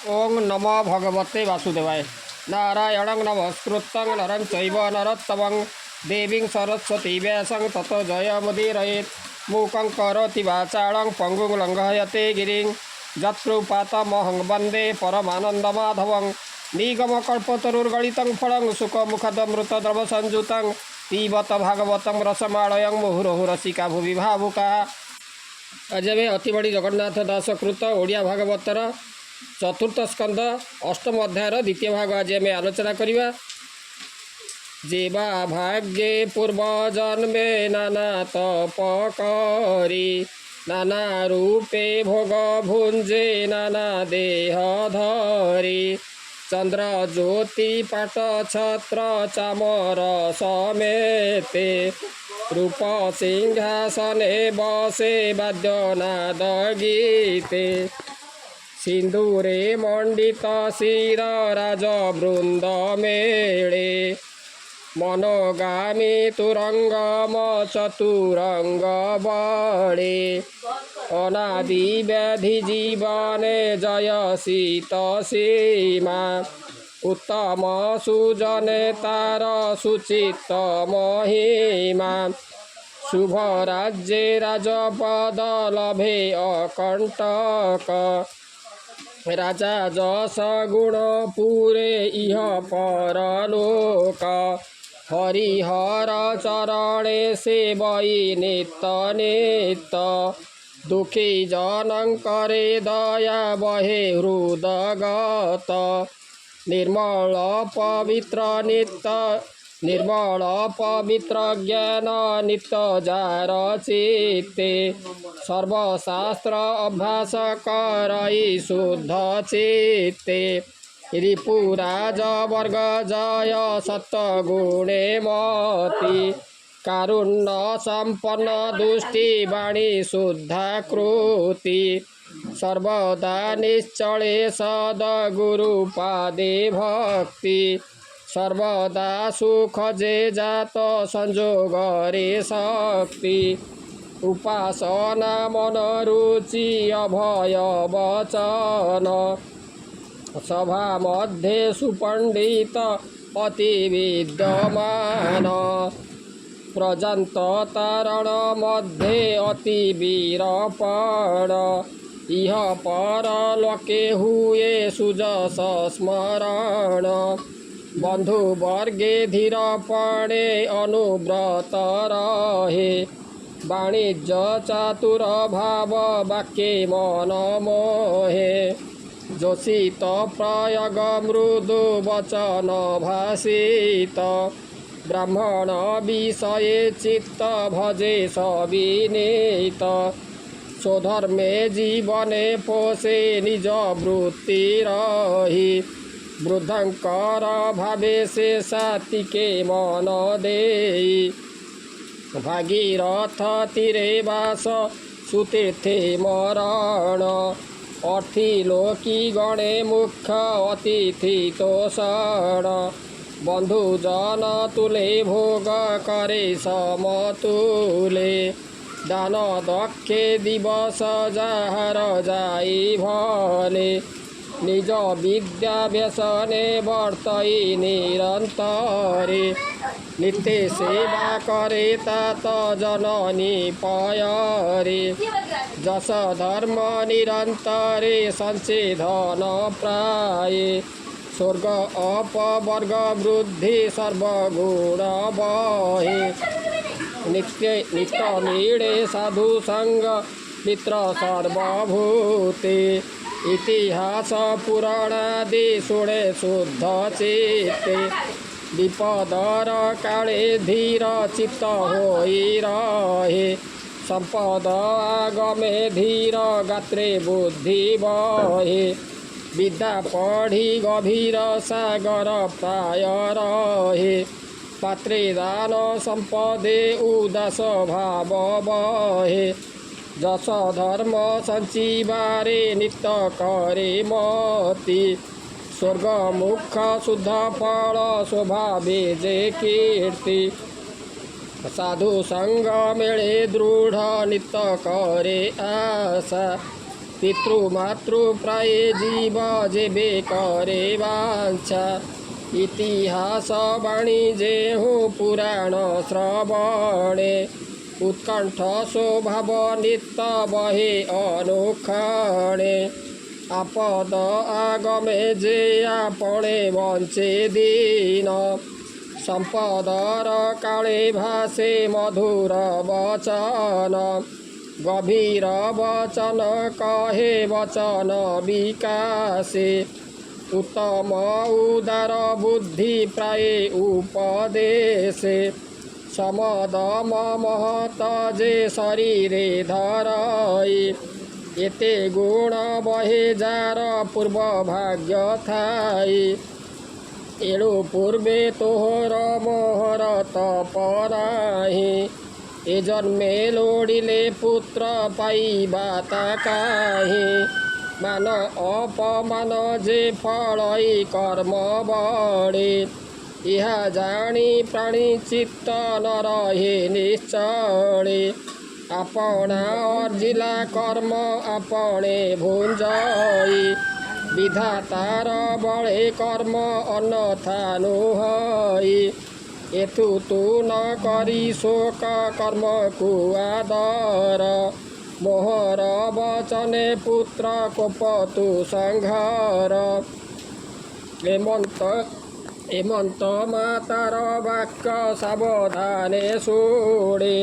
ओं नमो भगवते वासुदेवाय। नारायणं नमस्कृतं नरं चैव नरोत्तमं देवीं सरस्वती व्यासं ततो जयमुदीरयेत्। मूकं करोति वाचालं पङ्गुं लङ्घयते गिरिं यत्कृपातमहं वन्दे परमानन्दमाधवं। निगमकल्पतरुर्गलितं फलं सुखमुखदमृतद्रवसंयुतं पिबत भागवतं रसमालयं मुहुर्मुहुः रसिका भुवि भावुकाः। आज आम अति बड़ी जगन्नाथ दास कृत ओडिया भागवतर चतुर्थ स्कंद अष्टम अध्यायर द्वितीय भाग आज आम आलोचना करवा। जेबा भाग्ये पूर्वजन्मे नाना तप करी नाना रूपे भोग भुंजे नाना देह धरी चंद्र ज्योति पाट छत्र चामर समेते रूप सिंहासने बसे वाद्यनाद गीते सिंदूरे मंडित शिर राजवृंद मेले मनोगामी तुरंगम चतुरंग बड़े अनादि व्याधि जीवने जय शीत सीमा उत्तम सुजने तार सुचित महिमा शुभ राज्ये राजपद लभे अकंटक राजा जस गुण पूरे इह परलोक हरिहर चरणे सेवई नित नित दुखी जनं करे दया बहे हृदगत निर्मल पवित्र नित्य निर्मल पवित्र ज्ञान नित्य जार चित्ते सर्वशास्त्र अभ्यास करई शुद्ध चित्ते रिपुराज वर्ग जय सत्गुणे मति कारुण्य संपन्न दुष्टि वाणी शुद्धा कृति सर्वदा निश्चले सद्गुरुपादे भक्ति सर्वदा सुख जे जात संजोग रे शक्ति उपासना मन रुचि अभय वचन सभा मध्ये सुपंडित अति विद्यमान प्रजंत तारण मध्ये अति वीरपण इह पर लोके हुए सुजस स्मरण बंधु वर्गे धीरपणे अनुव्रत रहे वाणिज्य चातुर भाव वाक्ये मन मोहे जोषित प्रयोग मृदु वचन भाषित ब्राह्मण विषये चित्त भजे सविनीत स्वधर्मे जीवने पोषे निज वृत्ति रही वृद्धंकर भावे से सात्विके मन देई भागीरथ तीरे वास सुतीर्थे मरण अर्थी लोकी गणे मुख्य अतिथि तोषण बंधुजन तुले भोग करे समतुले दान दक्षे दिवस जाहर जाई भले निज विद्या व्यसने वर्तई निरंतरे नित्य सेवा करे तात जननी पयरे जस धर्म निरंतरे संचेधन प्राय स्वर्ग अपवर्ग वृद्धि सर्वगुण बहे नित्य मीणे साधु संग मित्र सर्वभूते इतिहास पुराणादि शुणे शुद्ध चित्ते विपदर काले धीर चित्त होई रहे संपद आगमे धीर गात्रे बुद्धि बहे विद्या पढ़ी गभीर सागर प्राय रहे पात्रे दान संपदे उदास भाव बहे जस धर्म संचिवारे नित्य करे मति स्वर्ग मुख शुद्ध फल स्वभावे जे कीर्ति साधु संग मेले दृढ़ नित्य करे आशा পিতৃমাতৃ প্রায়ে জীব যেবে করে বাঞ্ছা ইতিহাস বাণী যেহু পুরাণ শ্রবণে উৎকণ্ঠ স্বভাব নিত্য বহে অনুক্ষণে আপদ আগমে যে আপণে বঞ্চে দিন সম্পদর কালে ভাসে মধুর বচন গভীর বচন কহে বচন বিকাশে উত্তম উদার বুদ্ধি প্রায় উপদেশে সমদম মহত যে শরীরে ধরই এতে গুণ বহে যার পূর্ব ভাগ্য থাই এড়ু পূর্বে তোহর মোহর তপরাহি এ জন্মে লোড়িলে পুত্র পাইবা তা কাহি মান অপমান যে ফলই কর্ম বড়ে ইহা জানি প্রাণী চিত্ত ন রহে নিশ্চলে আপনা অর্জিলা কর্ম আপনে ভুঞ্জই বিধাতার বলে কর্ম অন্যথা নুহই এথু তু ন করি শোক কর্মকু আদর মোহর বচনে পুত্র কোপতু সংঘর এমন্ত মাতার বাক্য সাবধানে শুনে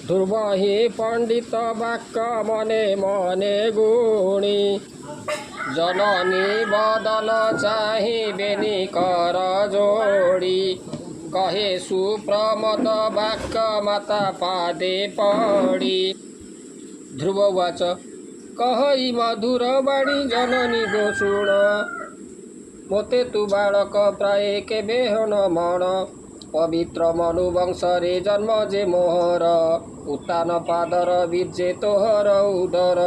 ধ্রুবহি পণ্ডিত বাক্য মনে মনে গুণী জননী বদন চাহিবেনি কর যোড়ি কহে সুপ্রমদ বাক্য মাতা পাদে পড়ি ধ্রুব উচ কহি মধুর বাণী জননী গো শুণ মোতে তু বাଳକ ପ୍ରାୟ କେବେ ହନ ମଣ ପବିତ୍ର ମନୁ ବଂଶରେ ଜନ୍ମ ଯେ ମୋହର ଉତ୍ତାନ ପାଦର ବୀର୍ଯ୍ୟ ତୋହର ଉଦର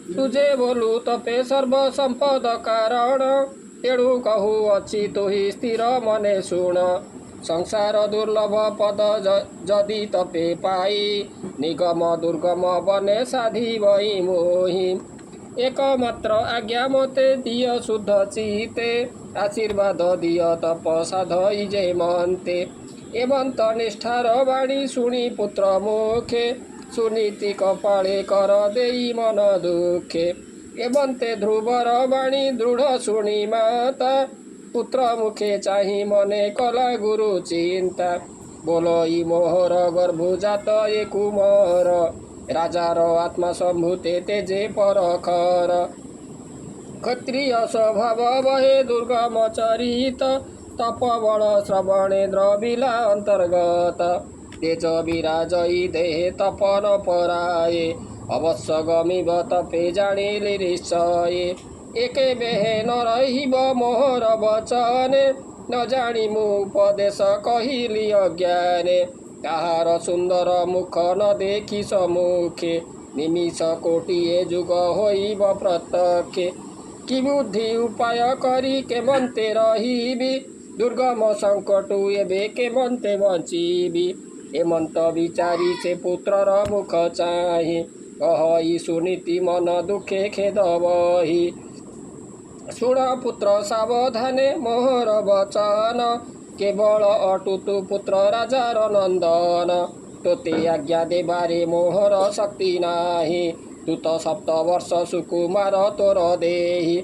ତୁଜେ ବୋଲୁ ତପେ ସର୍ବ ସମ୍ପଦ କାରଣ ତେଣୁ କହୁଅଛି ତୁହି ସ୍ଥିର ମନେ ଶୁଣ ସଂସାର ଦୁର୍ଲଭ ପଦ ଯଦି ତପେ ପାଇ ନିଗମ ଦୁର୍ଗମ ବନେ ସାଧିବଇ ମୋହି एकमात्र आज्ञा मोते दिय शुद्ध चिते आशीर्वाद दिय तप साधई जे मनते एवंत निष्ठार बाणी शुणी पुत्र मुखे सुनीति कपाळे कर देई मन दुखे एवंते ध्रुवर बाणी दृढ़ शुणी माता पुत्र मुखे चाही मने कला गुरु चिंता बोलई मोहर गर्भु जात ए कुमार राजार आत्मा सम्भूते तेजे परखर क्षत्रिय स्वभाव बहे दुर्गम चरित तपबल श्रवणेन्द्र बिला अंतर्गत तेज विराजई देहे तपन पराये अवश्य गमिब तपे जानिले निश्चय एके बेहे न रहिब मोहर वचने न जानी मु उपदेश कहिली अज्ञाने ताहार सुंदर मुख न देखी सम्मुखे निमिष कोटिए जुग होइब प्रत्यक्षे कि बुद्धि उपाय करी केमंते रहिबी दुर्गम संकटु एबे केमंते बंचिबी एमंत विचारी से पुत्रर मुख चाहि कहि सुनीति मन दुखे खेद बहि शुण पुत्र सावधाने मोहर वचन केवल अटुतु पुत्र राजार नंदन तोते आज्ञा देबारे मोहर शक्ति नाही तू तो 7 वर्ष सुकुमार तोर देहि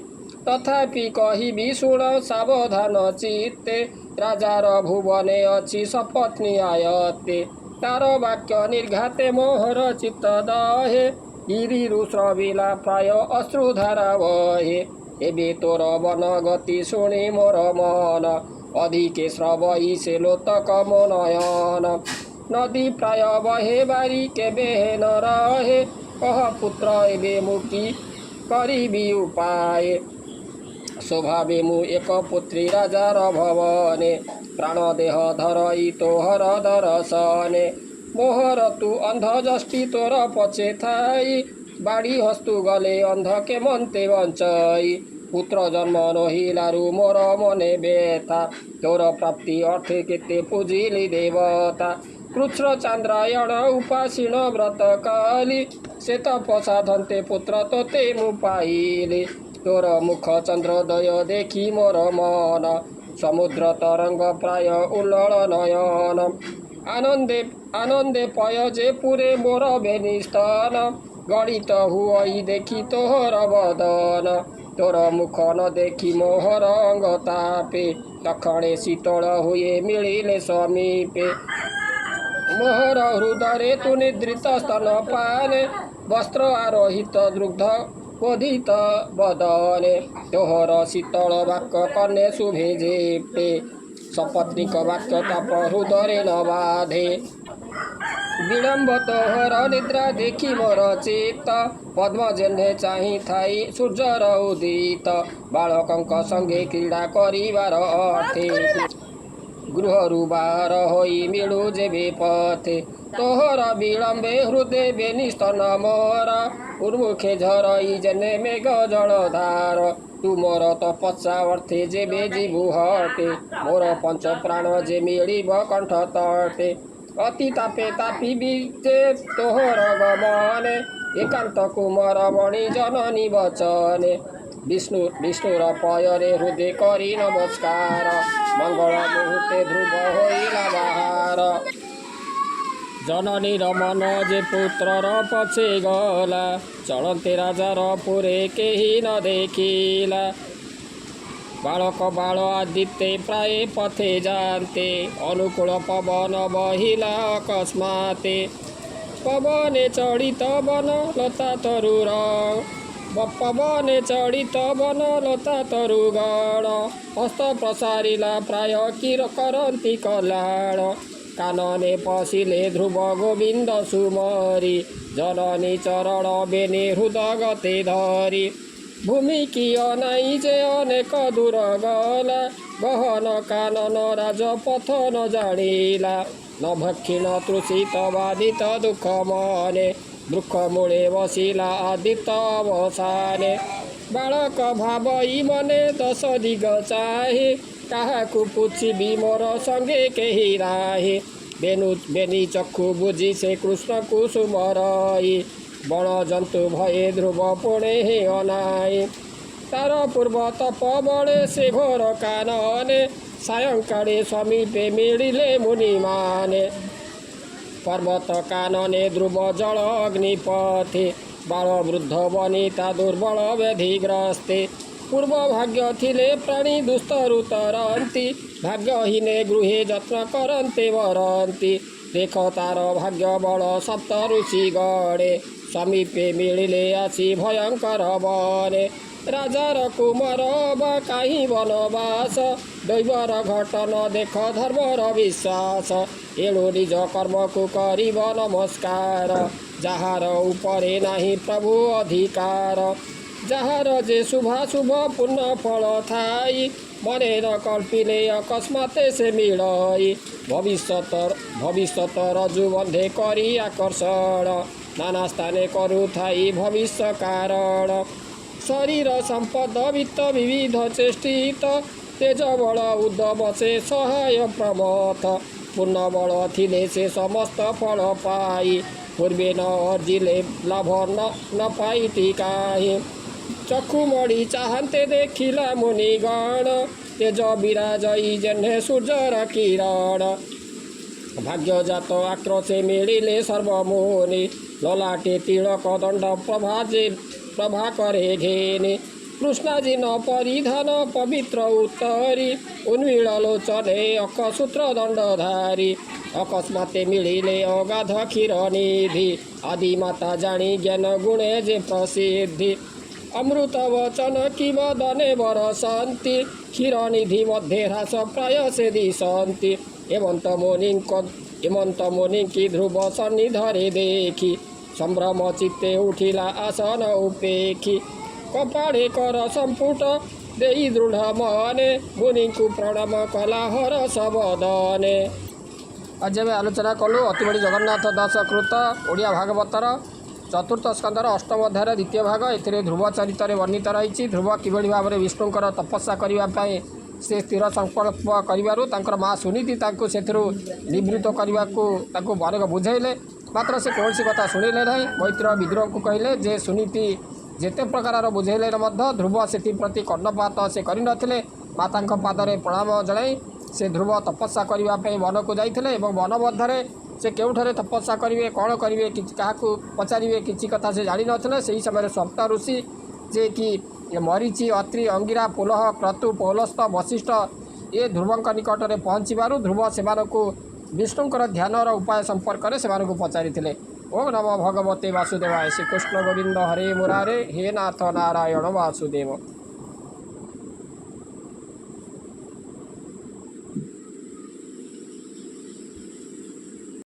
तथापि कहिबी शुण सावधान चित्ते राजार भुवने अछि सपत्नी आयत्ते तार वाक्य निर्घाते मोहर चित्त दहे गिरिरु स्रविला प्राय अश्रुधारा बहे एबे तोर वन गति शुणी मोर मन अधिके श्रवई से लोतक मनयन नदी प्राय बहे बारी केबे न रहे कह पुत्र एबे मुक्ति करिबी उपाय स्वभावे मु एक पुत्री राजार भवने प्राण देह धरई तोहर दर्शने मोहर तू अंध जष्टि तोर पछे थाई बाड़ी हस्तु गले अंध के मनते बंचई पुत्र जन्म नहिलारु मोर मने व्यथा तोर प्राप्ति अर्थे केते पूजिली देवता कृष्ण चांद्रायण उपासीन व्रत काली से तपसाधन्ते पुत्र तोते मु पाइली तोर मुख चंद्रोदय देखी मोर मन समुद्र तरंग प्राय उल्लल नयन आनंदे आनंदे पय जे पुरे मोर बेनिस्तन गणित हुई देखी तोहर बदन तोर मुख न देखी मोहर अंग तापे दक्षिणे शीतल हुए मिलिले समीपे मोहर हृदय तु निद्रित स्तन पाने वस्त्र आरोहित दुग्ध क्वोधित बदने तोहर शीतल वाक्य कन्ये शुभे जेपे सपत्निक वाक्य ताप हृदय न बाधे विलम्ब तोहर निद्रा देखी मोर चित्त पद्म जेन्हे चाही थाई सूर्यर उदित बालकंक संगे क्रीड़ा करिवार अर्थे गृहरु बाहर होई मिलु जेबे पथे तोहर विलम्बे हृदय बेनिस्तन मोर उर्मुखे झरई जेने मेघ जलधार तुमर तपस्या अर्थे जेबे जीवु हटे मोर पंच प्राण जे मिलिब कंठ तटे अति तापे तापी बीजे तोहर गमने एकांत कुमार बणी जननी वचने विष्णुर पयरे हृदय करी नमस्कार मंगल मुहूर्ते ध्रुव होइला बाहार जननी मन जे पुत्रर पछे गला चलते राजार पुरे केही न देखिला बालक बाल आदित्य प्राय पथे जानते अनुकूल पवन बहिला अकस्माते पवने चढ़ित वन लता तरुर पवने चढ़ित वन लता तरुगण हस्त प्रसारिला प्राय किर करती कल्याण कानने पशिले ध्रुव गोविंद सुमरी जननी चरण बेने हृदय गते धरी भूमि की अनाई जे अनेक दूर गला गहन कानन राजपथ न जानिला न भक्षिण तृषित बाधित दुख मने दुख मूले बसिला आदित अवसाने बालक भावई मने दश दिग चाहे काहाकु पुछिबी मोर संगे केही राहे बेनी चक्षु बुझी से कृष्ण को सुमरई बण जंतु भये ध्रुव पुणे हे अनाए तार पूर्व तप बड़े से घोर कानने सायंकाले समीपे मिलिले मुनिमाने पर्वत कानने ध्रुव जल अग्निपथे बाल वृद्ध वनिता दुर्बल व्याधिग्रस्ते पूर्व भाग्य थिले प्राणी दुस्तरु तरंती भाग्यहीने गृहे जत्न करन्ते वरंती देख तार भाग्य बल सप्त ऋषि गणे समीपे मिलिले आसी भयंकर बने राजार कुमार बा कहीं वनवास दैवर घटन देख धर्मर विश्वास एणु निज कर्म को करिब नमस्कार जहार उपरे नाही प्रभु अधिकार जहार जे शुभाशुभ पुण्य फल थाई मने न कल्पिले अकस्माते से मिलई भविष्यत रजु बंधे करी आकर्षण नाना स्थाने करु थाई भविष्य कारण शरीर संपद वित्त विविध चेष्टित तेज बल उद्यम से सहाय प्रमथ पूर्ण बल थिले से समस्त फल पाई पूर्वे न अर्जिले लाभ न पाई टीकाही चक्षुमणि चाहन्ते देखिला मुनिगण तेज विराजई जेन्हे सूर्यर किरण भाग्यजात आक्रोशे मिलिले सर्वमुनि ललाटे तिलक दंड प्रभा करे घेने कृष्णाजी न परिधान पवित्र उत्तरी उन्मील लोचने अकसूत्र दंडधारी अकस्माते मिलिले अगाध क्षीर निधि आदि माता जानी ज्ञान गुणे जे प्रसिद्धि अमृत वचन कि वदने बरसन्ति क्षीर निधि मध्ये ह्रास प्राय से दिशन्ति एमंत मुनि की ध्रुव सन्निधरे देखी संभ्रम चित्ते उठिला आसन उपेक्षी कपाळे कर संपुट देई दृढ़ मने मुनि को प्रणाम कला हरस बदने। आज जब आलोचना कलु अतिबड़ी जगन्नाथ दास कृत ओडिया भागवतर चतुर्थ स्कंदर अष्टम अध्याय द्वितीय भाग एथिरे ध्रुव चरित्र वर्णित रही ध्रुव किभଳି भाव में विष्णुंकर तपस्या करने से स्थिर संकल्प करिबारु तांकर माँ सुनीति तांको सेथिरु निवृत्त करने तांको अनेक बुझाइले मात्र से कौन कथा शुणिले ना। मैत्र विद्रोह को कहले जे सुनीति जेते प्रकार बुझेले ध्रुव से प्रति कर्णपात से करनथिले। माता पादरे प्रणाम जनाई से ध्रुव तपस्या करने वन को जाइए और वन मध्य से केउठरे तपस्या करेंगे कौन करेंगे क्या पचारे किसी कथा से जानी नथिले। से समय सप्त ऋषि जे कि मरीचि अत्रि अंगिरा पुलह क्रतु पौलस्त वशिष्ठ ये ध्रुवंक निकट में पहुँचबार ध्रुव से विष्णुकर ध्यान उपाय संपर्क में से पचारि। ओम नमो भगवते वासुदेवाय। श्रीकृष्ण गोविंद हरे मुरारे हे नाथ नारायण वासुदेव।